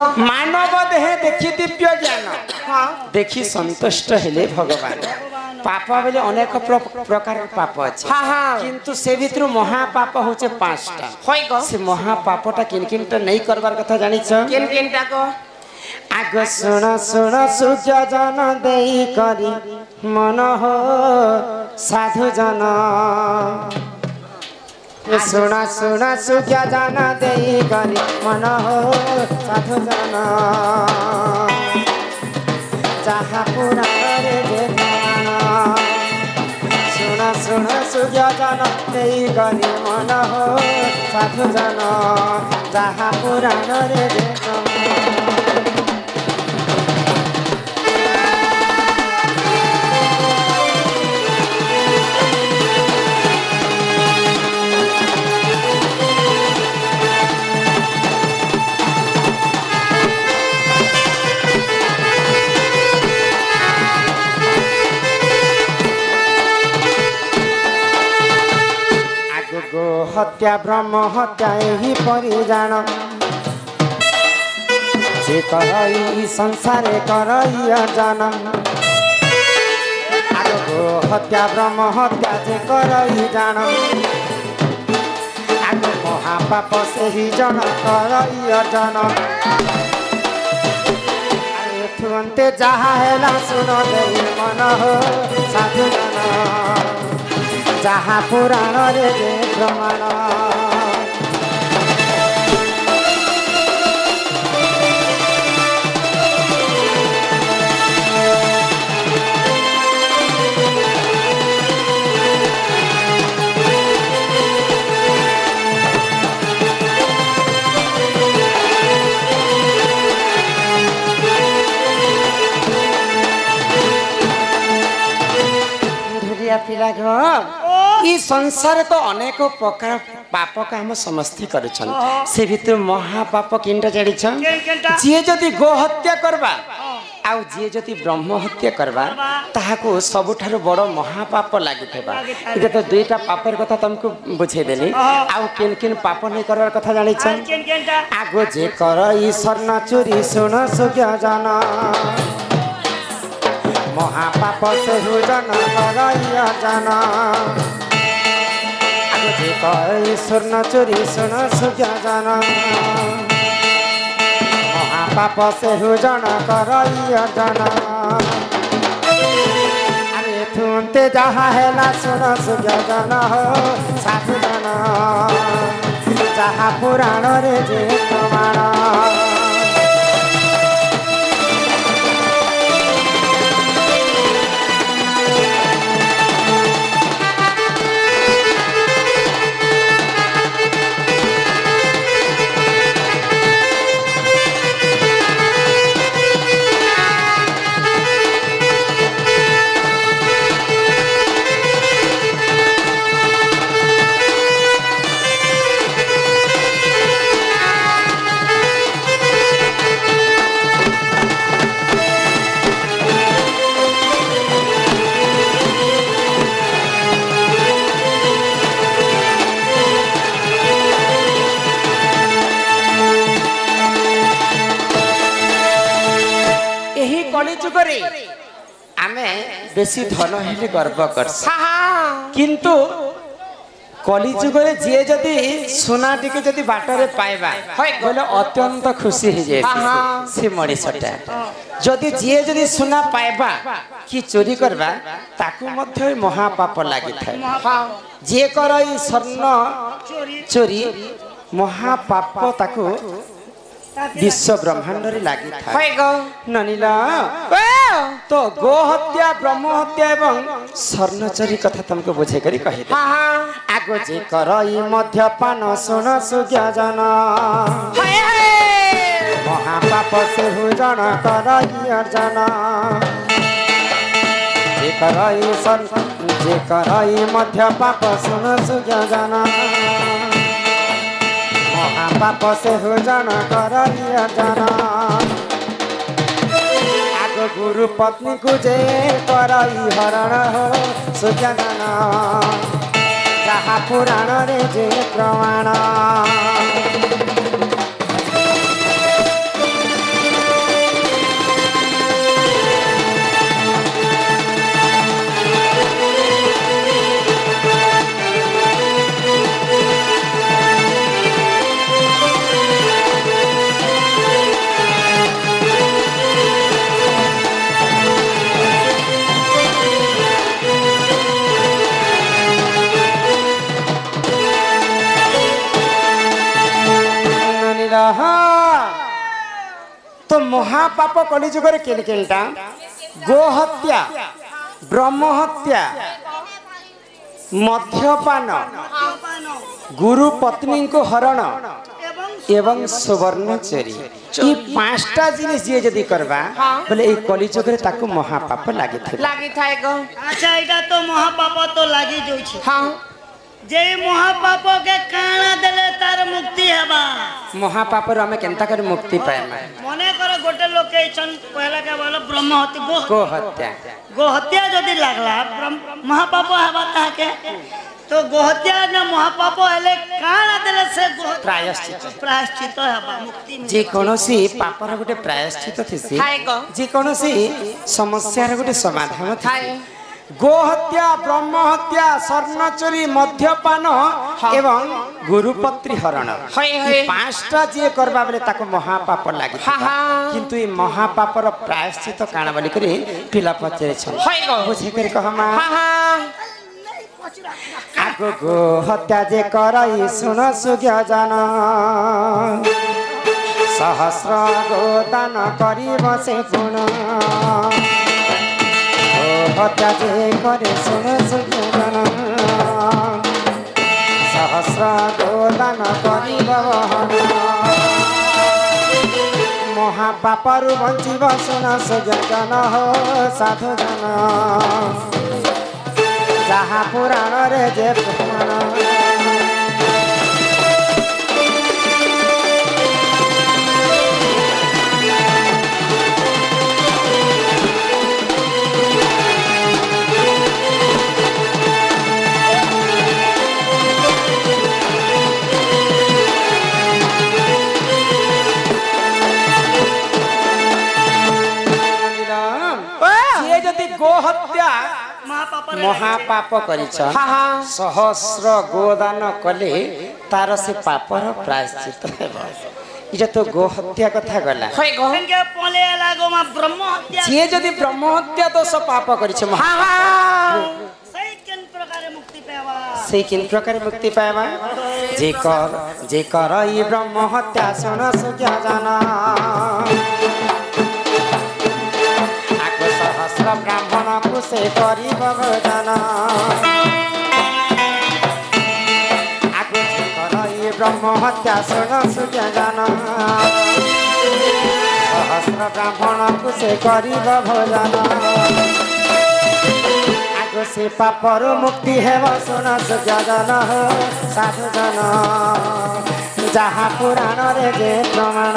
मानव देहे देखी दिव्य ज्ञान देखी संतुष्ट हेले भगवान पाप बोले अनेक प्रकार पाप अच्छे किंतु से भितर महापाप होचे 5टा से महापापटा किन किनटा नहीं करबार कथा जानि छ किन किनटा को आग सुन सुन सूर्य जन देई करी मन हो साधु जन सुन सुन सूर्य जन देई करी मन हो साधु जन जहाँ पुराण रे सुन सुन सूर्य जन देई करी मन हो साधु जन जहाँ पुराण रे हत्या ब्रह्म हत्या ही परिजान जे करई संसारे करई जान आगो हत्या ब्रह्म हत्या जे करई जान आगो महापाप से ही जन करई जान तुरंते जहा है सुन दे मन हो साधु जन जहाँ पुराण रे प्रमाण पिला घर ई संसार तो अनेक प्रकार पाप काम समस्ती करुछन से भितर महापाप किनटा जानि छ जे जदि गो हत्या करबा आउ जे जदि ब्रह्म हत्या करबा ताहाको सबुठारो बड़ महापाप लागिथबा इते तो दुईटा पापर कथा तुमको बुझे देली आउ किन किन पाप नै करबार कथा जानि छ आगो जे कर ई स्वर्ण चोरी सुन सुज्ञ जन महापाप से हुजन करैया जन आगो जे करै स्वर्ण चोरी सुन सुज्ञ जन महापाप से हुजन करैया जन अरे तुमते जहाँ है सुन सुज्ञ जन हो साधु जन जहाँ पुराण रे जे प्रमाण बेसी धन हेले गर्व कर किंतु कली जुगरे जे जदि सोना टिके जदि बाटरे पाइबा बोले अत्यंत खुशी हो जाए से मनीषटा जदि जे जदि सोना पाइबा कि चोरी करबा ताकू मध्य महापाप लागि थाए जे करई स्वर्ण चोरी महापाप ताकू विश्व ब्रह्मांड रे लागि थाए ननिला तो गो हत्या ब्रह्म हत्या एवं स्वर्णचोरी कथा तुमको बुझे करी कहि दे आगो जे करई मध्यपान सुन सुज्ञ जन महापाप से हुजन करई अर्जन जे करई मध्यपाप सुन सुज्ञ जन महापाप से हुजन करई अर्जन गुरु पत्नी को जे करई हरण हो सुजन जहाँ पुराण रे जे प्रमाण महापाप कलिजुग केन केनटा गो हत्या ब्रह्म हत्या मद्यपान गुरु पत्नी को हरण एवं सुवर्ण चोरी ये पांचटा जिनिस जे जदी करबा बोले ए कलिजुग रे ताको महापाप लागि थाए गो। अच्छा एटा तो महापाप तो लागि जोई छी। हां जे महापाप के काना देले तार मुक्ति हेबा। महापाप रे हमें केनता कर मुक्ति पाएमा मने कर गोटे लोक के छन पहला के बोलो ब्रह्म हत्या गो हत्या जदी लागला महापाप हेबा ताके तो गोहत्या न महापाप हेले काना देले से प्रायश्चित हेबा मुक्ति जे कोनोसी पापर गोटे प्रायश्चित थिसी जे कोनोसी समस्या रे गोटे समाधान थाए। गो हत्या ब्रह्म हत्या स्वर्ण चोरी मद्यपान एवं गुरुपत्री हरण पांचटा जे करबा बेले ताको महापाप लागि किंतु ए महापापर प्रायश्चित काना बोली करी पिला पचरे छ बुझे करी कहमा आगो गो हत्या जे करई सुन सुज्ञ जन सहस्र गोदान करी बसे गुण हत्या जे करे सुन सुज्ञ जन सहस्र गोदान करी बहन महापापरु बंचिब सुन सुज्ञ जन हो साधु जन जहाँ पुराण रे जे पुराण ये जति गो हत्या महापाप करिछ सहस्र गोदान कले तार से पापर प्रायश्चित हेबो। इजा तो गो हत्या कथा गला के पले लागो मा ब्रह्म हत्या जे जदी ब्रह्म हत्या दोष पाप करिछ सही किन प्रकार मुक्ति पावा जे कर ई ब्रह्म हत्या सुन सुज्ञ जाना सहस्र ब्राह्मण को से करी भजन आगे कर ब्रह्म हत्या सुन सुज्ञ जन सहस्र ब्राह्मण को से करी भजन आगे से पापर मुक्ति हेब सुन सुज्ञ जन साधु जन जहाँ पुराण रे जे प्रमाण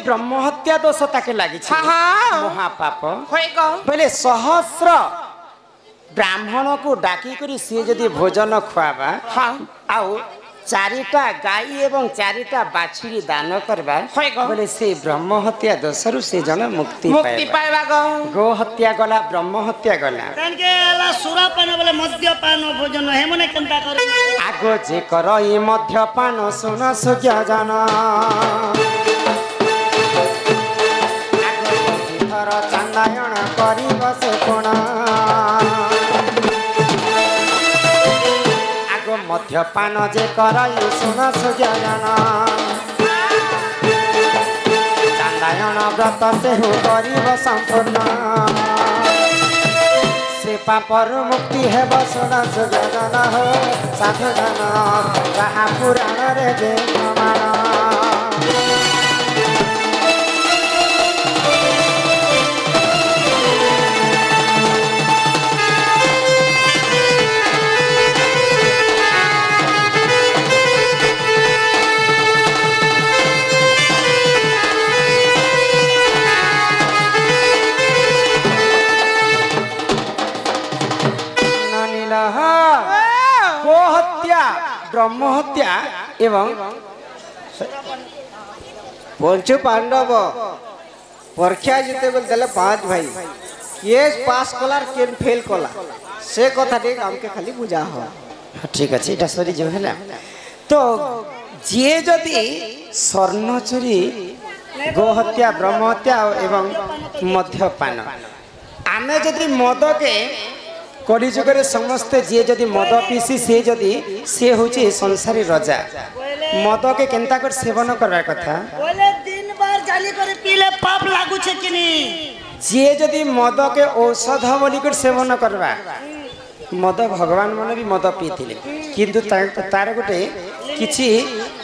ब्रह्म हत्या दोष ताके लागि महापाप बोले सहस्र ब्राह्मण को डाकी करी सी जदि भोजन खुआबा आउ चारिटा गाई एवं चारिटा बाछुरी दान करबा बोले से ब्रह्म हत्या दोषरु से जन मुक्ति पाइबा गो हत्या गला ब्रह्म हत्या गला तनके ला सुरापान बोले मद्यपान भोजन हे मने केनता कर आगो जे कर ई मद्यपान सुन सुज्ञ जन चांदायण करी बसे कोण आगो मद्यपान जे करई सुन सुज्ञ जन चांदायण व्रत से करिब संपूर्ण से पापर मुक्ति हेब सुन सुज्ञ जन हो साधु जन जहाँ पुराण रे जे प्रमाण ब्रह्म हत्या एवं पंचु पांडव परीक्षा जीते बोल 5 भाई କିଏ ପାସ୍ କଲାର କେନ୍ ଫେଲ୍ କଲା ସେ କଥାଟି ଆମକେ ଖାଲି ବୁଝା ହ। ঠিক আছে এটা সরি যাও হেলা তো যে যদি স্বর্ণ চুরি গোহত্যা ব্রহ্মহত্যা এবং মদ্যপান ଆମେ ଯଦି ମଦକେ କଳିଯୁଗରେ ସମସ୍ତେ ଯିଏ ଯଦି ମଦ ପିସି ସେ ହେଉଛି ସଂସାରୀ ରଜା ମଦକେ କେନ୍ତା କରି ସେବନ କରିବାର କଥା बोले दिन बार जाली करे पीले पाप लागू छे कि नहीं ଯିଏ ଯଦି ମଦକେ ଔଷଧ ବୋଲିକରି ସେବନ କରିବା ମଦ ଭଗବାନ ମାନେ ବି ମଦ ପିଇଥିଲେ କିନ୍ତୁ ତାର ଗୋଟେ କିଛି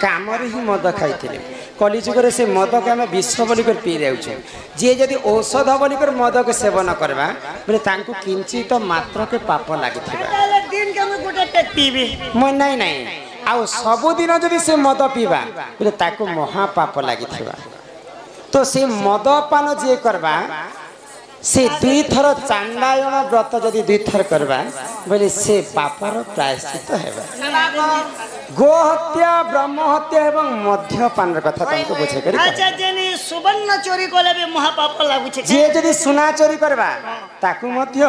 କାମରେ ହିଁ ମଦ ଖାଇଥିଲେ କଳିଯୁଗରେ ସେ ମଦକେ ଆମେ ବିଷ ବୋଲିକରି ପିଇ ଦେଉଛୁ ଯିଏ ଯଦି ଔଷଧ ବୋଲିକରି ମଦକେ ସେବନ କରିବା ବୋଲେ ତାଙ୍କୁ କିଞ୍ଚିତ ମାତ୍ରକେ ପାପ ଲାଗିଥିବା ताले दिन के मैं गोटे पेट पीबी ମୁଁ ନାଇଁ ନାଇଁ ଆଉ ସବୁଦିନ ଯଦି ସେ ମଦ ପିଇବା ବୋଲେ ତାକୁ ମହାପାପ ଲାଗିଥିବା ତ ସେ ମଦପାନ ଯିଏ କରିବା से दुई थर चांडायन व्रत जदि दुई थर करवा बोले से पापर प्रायश्चित हेबा गोहत्या ब्रह्महत्या एवं मद्यपान कथा तुमको बुझे करी अच्छा जेनी सुवर्ण चोरी कोले भी महापाप लागू छे जे जदि सुना चोरी करवा ताकू मध्य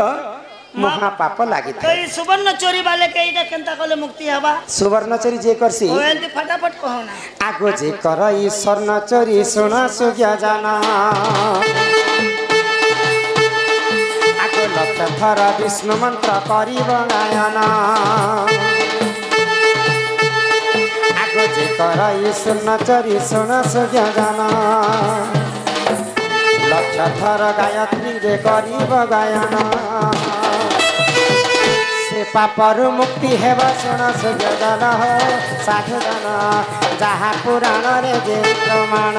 महापाप लागि तो ई सुवर्ण चोरी वाले के इटा केनता कोले मुक्ति हवा सुवर्ण चोरी जे करसी ओएंती फटाफट कहो ना आगो जे कर ई स्वर्ण चोरी सुना सुग्या जाना लक्ष थर विष्णु मंत्र करिब गायन आगो जे कर सुन चरी सुन सुज्ञ जान लक्ष थर गायत्री रे करिब गायन से पापरु मुक्ति हेब सुन सुज्ञ जान साधु जान जहा पुराण रे जे प्रमाण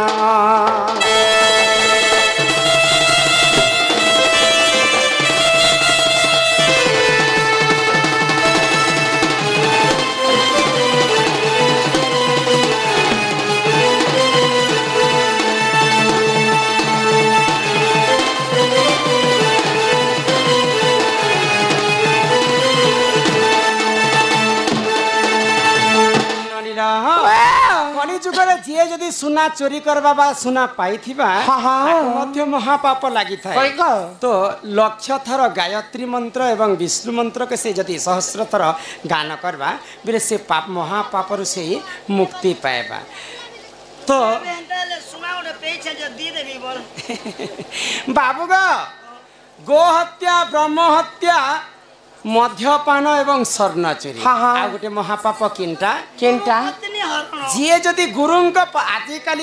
कलिजुगरे जे जदि सुना चोरी करबा बा सुना पाइथिबा मध्य महापाप लागि थाए तो लक्ष थर गायत्री मंत्र एवं विष्णु मंत्र के से जदि सहस्र थर गान करबा बिले से पाप महापापर से मुक्ति पाएबा तो सुनाओ पेछे जो दी देबी बोल बाबू गो हत्या ब्रह्म हत्या मद्यपान एवं स्वर्ण चोरी आ गोटे महापाप किंटा जी जदि गुरु आजिकल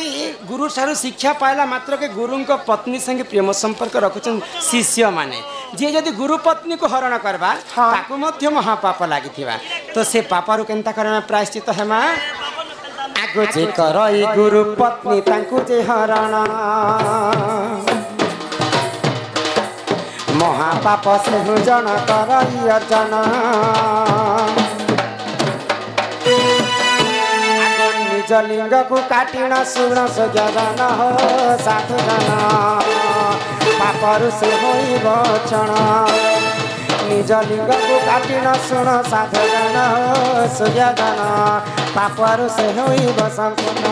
गुरु ठारू शिक्षा पाइला मात्र के गुरु पत्नी संगे प्रेम संपर्क रखुछन शिष्य माने जी जदि गुरु पत्नी को हरण करबा ताकू मध्य महापाप लागिथिबा तो से पापरु केनता करना प्रायश्चित हेमा आगो जे करई गुरु पत्नी तांकू जे हरण महापाप से जन करई अर्जन निज लिंग को काटिण सुण सजन हो साधु जन पापरु से होइब क्षण निज लिंग को काटिण सुण साधु जन हो सुजन पापरु से होइब संपूर्ण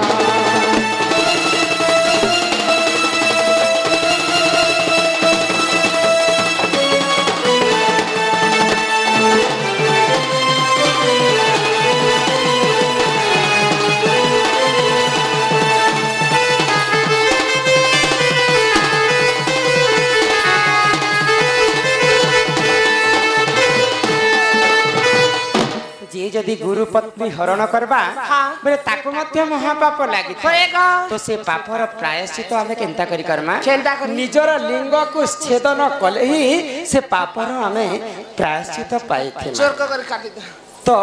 जदि गुरु पत्नी हरण करबा बोले ताको मध्य महापाप लागि तो से पापर प्रायश्चित आमे केनता करी करमा निजर लिंग को छेदन कले ही से पापर आमे प्रायश्चित पाइथे तो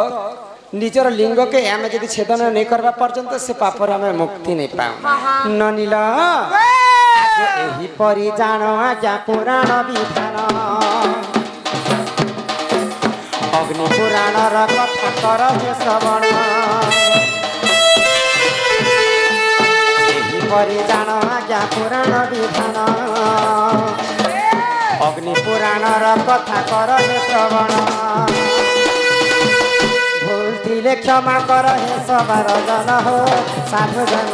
निजर लिंग के आमे जदि छेदन नहीं करबा पर्यंत से पापर आमे मुक्ति नहीं पाऊ ननिला एही परि जान आज्ञा पुराण विधान अग्नि पुराण कथा कर श्रवण जान आज्ञा पुराण विधान अग्नि पुराण कथा कर श्रवण भूल थिले क्षमा कर हे सबार जन हो साधु जन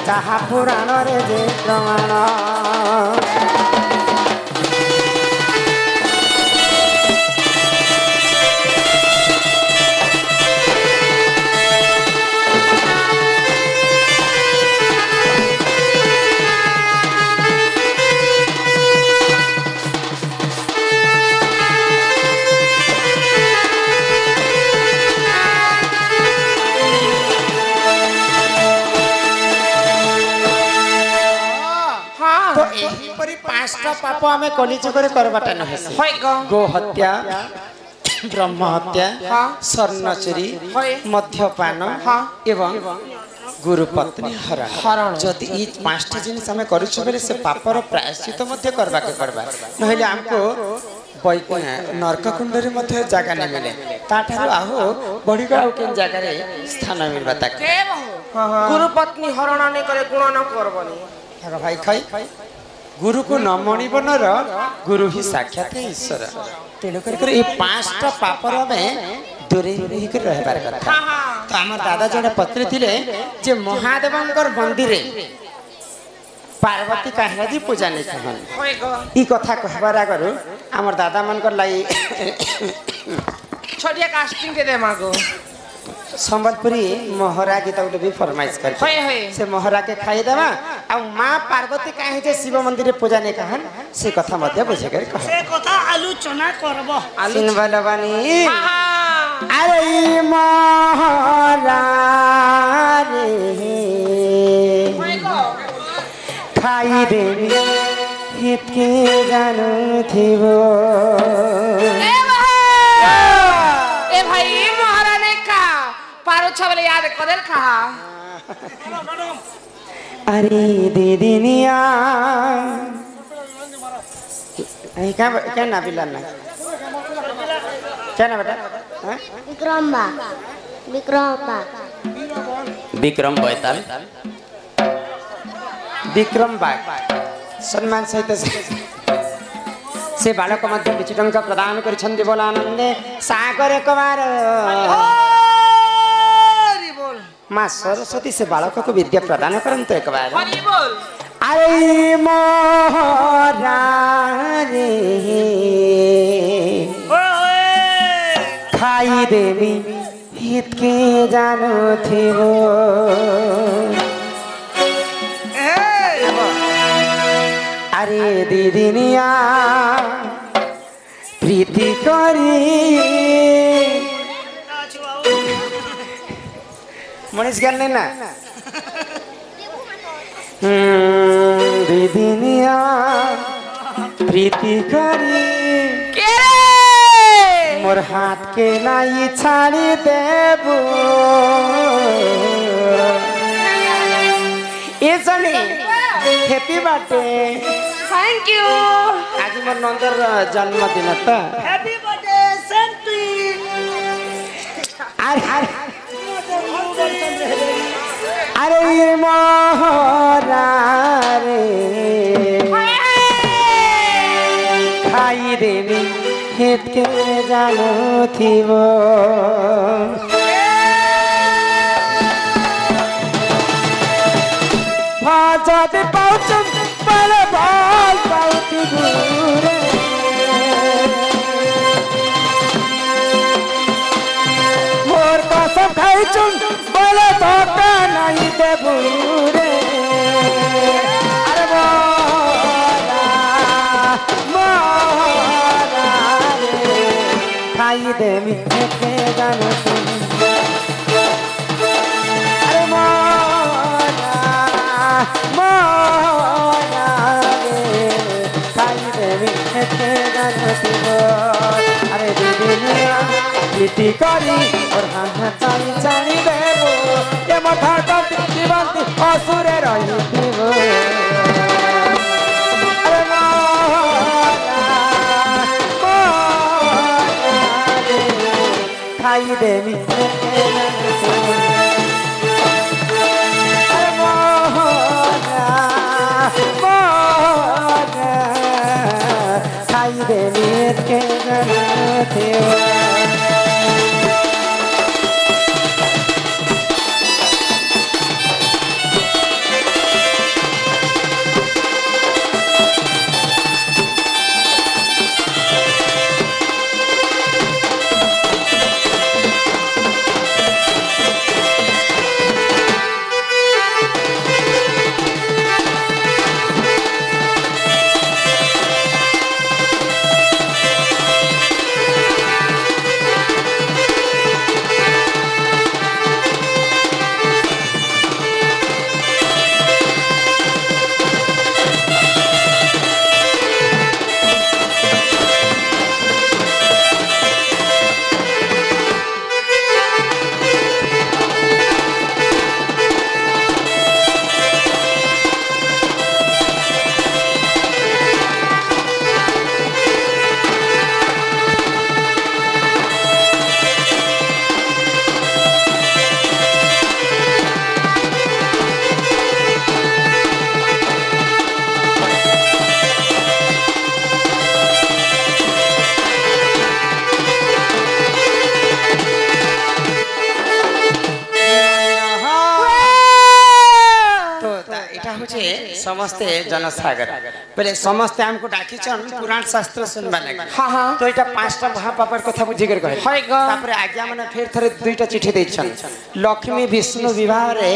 जहा पुराण रे जे प्रमाण करी पांचटा पाप आमे कलिजुगरे करबाटा न हेसी होय गो गो हत्या ब्रह्म हत्या हाँ। स्वर्ण चोरी होय। मद्यपान हाँ। एवं गुरु पत्नी हरण हरण। जदि ई पांचटा जिनिस आमे करूछु बेले से पापर प्रायश्चित मध्य करबा के पड़बा नहेले हमको नरक कुंडरे मध्य जगह नहीं मिले ताठारु आहो बड़ी गौ केन जगह रे स्थान मिलबा ताक के बहु गुरु पत्नी हरण नहीं करे गुण न करबनी थाका भाई खाई गुरु को न मणिबनर गुरु ही साक्षात ईश्वर तेणु कर ये पांचटा पापर में दूरे रही कर रहबार कथा तो हमर दादा जने पत्री थिले जे महादेवंकर मंदिरे पार्वती काहेजी पूजा नहीं कहन होय गो ई कथा कहबार आगरु हमर दादा मनकर लाई छोटिया कास्टिंग दे दे मागो संबलपुरी मोहरा गीत उठे भी फरमाइश कर होय होय से मोहरा के खाई देवा आ मां पार्वती काहे जे शिव मंदिर रे पूजा नहीं कहन से कथा मध्य बुझे कर कह से कथा आलोचना करब सिन बलवानी हाँ अरे मोहरा रे होय गो खाई दे हित के जानु थिबो ए भाई महारानी का पारो छबले याद करेल कहा अरे दीदिनिया क्या ना बिला ना क्या ना बेटा हाँ? विक्रम बैताल विक्रम बाग सम्मान सहित से बालक मध्य किछि टंका प्रदान करिछन्ति बोला आनंदे सागर कुमार हरि बोल मां सरस्वती से बालक को विद्या प्रदान करंतु एक बार हरि बोल अरे मोहरा रे खाई देवी हित के जानो थिबो अरे दीदिनिया प्रीति करी मनीष ज्ञान नहीं ना दीदिनिया प्रीति करी के रे मोर हाथ के नाई छाड़ी देबो ए जनी हैप्पी बर्थडे थैंक यू आज मोर नंदर जन्मदिन त हैप्पी बर्थडे सेम टू अरे मोहरा रे खाई देवी हित के जानो थिबो भाजत पाउचम पर भाल पाउती दूरे मोर कसम खाई चुन बोले धोखा नहीं दे भूरे अरे मोरा रे खाई दे मिठे के गानो सुन अरे मोरा रे खाई दे मिठे के गानो सुन अरे दीदिनिया प्रीति करी और हाथाई जानी देबो ये मथा टटी जीवंती असुरे रहिथिबो अरे मोरा रे खाई देवी अरे मोरा खाई देवी के गणथिबो ଏଇଟା ହଉଛି ସମସ୍ତେ ଜନସାଗର ବୋଲେ ସମସ୍ତେ ଆମକୁ ଡାକିଛନ୍ ପୁରାଣ ଶାସ୍ତ୍ର ଶୁନବା ଲାଗି हाँ हाँ ତ ଏଇଟା ପାଞ୍ଚଟା ମହାପାପର କଥା ବୁଝିକରି କହିଲେ ହଇ ଗ ତାପରେ ଆଜ୍ଞା ମାନେ ଫେର ଥରେ ଦୁଇଟା ଚିଠି ଦେଇଛନ୍ ଲକ୍ଷ୍ମୀ ବିଷ୍ଣୁ ବିବାହରେ